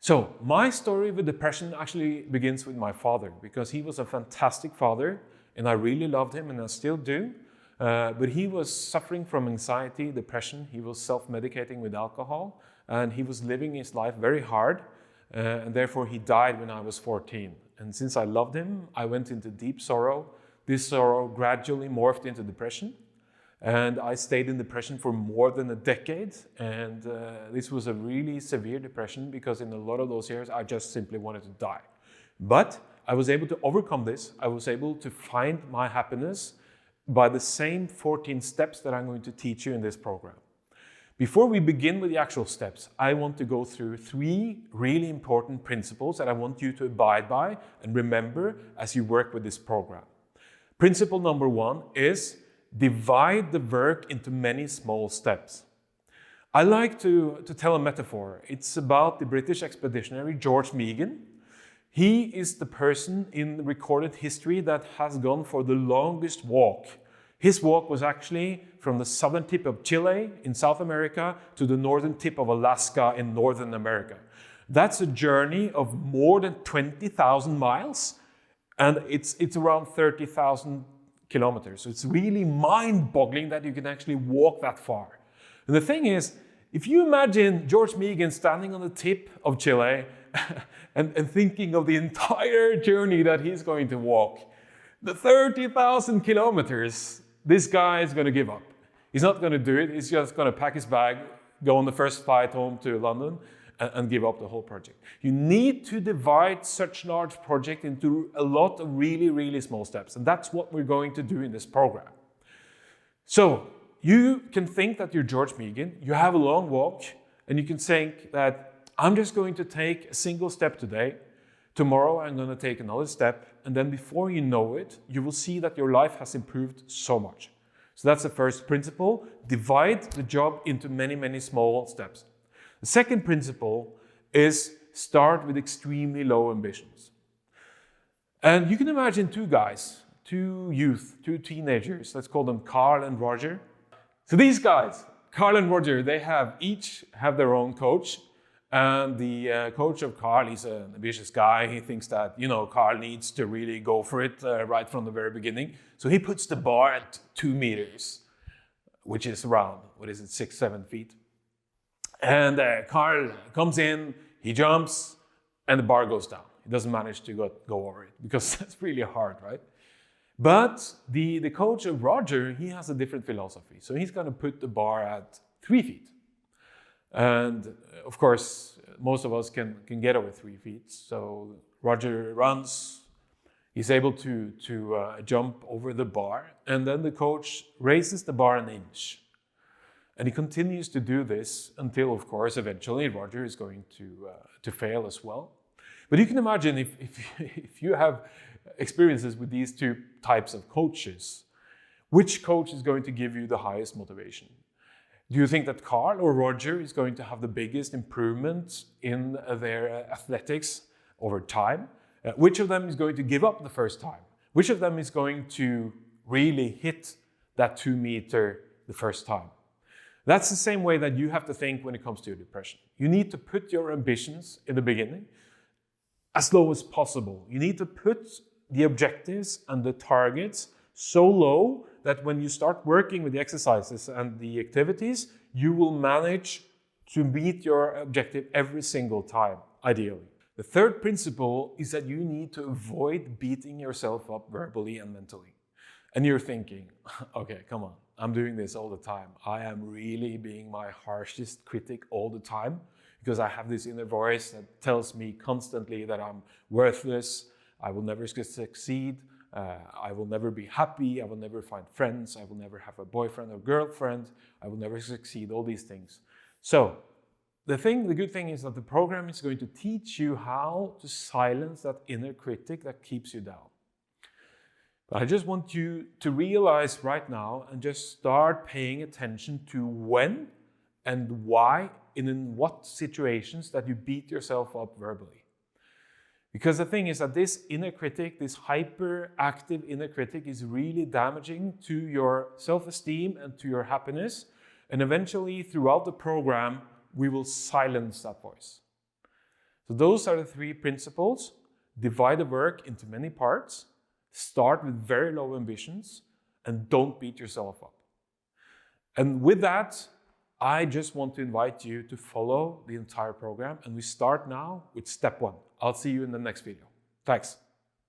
So my story with depression actually begins with my father, because he was a fantastic father and I really loved him and I still do. But he was suffering from anxiety, depression. He was self-medicating with alcohol and he was living his life very hard. And therefore he died when I was 14. And since I loved him, I went into deep sorrow. This sorrow gradually morphed into depression. And I stayed in depression for more than a decade. And this was a really severe depression because in a lot of those years, I just simply wanted to die. But I was able to overcome this. I was able to find my happiness by the same 14 steps that I'm going to teach you in this program. Before we begin with the actual steps, I want to go through 3 really important principles that I want you to abide by and remember as you work with this program. Principle number 1 is divide the work into many small steps. I like to tell a metaphor. It's about the British expeditionary George Meighan. He is the person in recorded history that has gone for the longest walk. His walk was actually from the southern tip of Chile in South America to the northern tip of Alaska in Northern America. That's a journey of more than 20,000 miles, and it's around 30,000 kilometers. So it's really mind-boggling that you can actually walk that far. And the thing is, if you imagine George Meighan standing on the tip of Chile and thinking of the entire journey that he's going to walk, the 30,000 kilometers, this guy is going to give up. He's not going to do it. He's just going to pack his bag, go on the first flight home to London, and give up the whole project. You need to divide such large project into a lot of really, really small steps. And that's what we're going to do in this program. So you can think that you're George Meighan, you have a long walk, and you can think that I'm just going to take a single step today. Tomorrow I'm going to take another step. And then before you know it, you will see that your life has improved so much. So that's the first principle. Divide the job into many, many small steps. The second principle is start with extremely low ambitions. And you can imagine 2 guys, 2 youth, 2 teenagers, let's call them Carl and Roger. So these guys, Carl and Roger, they each have their own coach. And the coach of Carl, he's an ambitious guy. He thinks that, Carl needs to really go for it right from the very beginning. So he puts the bar at 2 meters, which is around, 6, 7 feet. And Carl comes in, he jumps, and the bar goes down. He doesn't manage to go over it because that's really hard, right? But the coach of Roger, he has a different philosophy. So he's going to put the bar at 3 feet. And of course, most of us can get over 3 feet. So Roger runs, he's able to jump over the bar, and then the coach raises the bar an inch. And he continues to do this until, of course, eventually Roger is going to fail as well. But you can imagine if you have experiences with these 2 types of coaches, which coach is going to give you the highest motivation? Do you think that Carl or Roger is going to have the biggest improvement in their athletics over time? Which of them is going to give up the first time? Which of them is going to really hit that 2 meter the first time? That's the same way that you have to think when it comes to your depression. You need to put your ambitions in the beginning as low as possible. You need to put the objectives and the targets so low that when you start working with the exercises and the activities, you will manage to meet your objective every single time, ideally. The third principle is that you need to avoid beating yourself up verbally and mentally. And you're thinking, okay, come on, I'm doing this all the time. I am really being my harshest critic all the time because I have this inner voice that tells me constantly that I'm worthless, I will never succeed, I will never be happy, I will never find friends, I will never have a boyfriend or girlfriend, I will never succeed, all these things. So, the good thing is that the program is going to teach you how to silence that inner critic that keeps you down. But I just want you to realize right now and just start paying attention to when and why and in what situations that you beat yourself up verbally. Because the thing is that this inner critic, this hyperactive inner critic, is really damaging to your self-esteem and to your happiness. And eventually, throughout the program, we will silence that voice. So those are the 3 principles. Divide the work into many parts, start with very low ambitions, and don't beat yourself up. And with that, I just want to invite you to follow the entire program, and we start now with step 1. I'll see you in the next video. Thanks.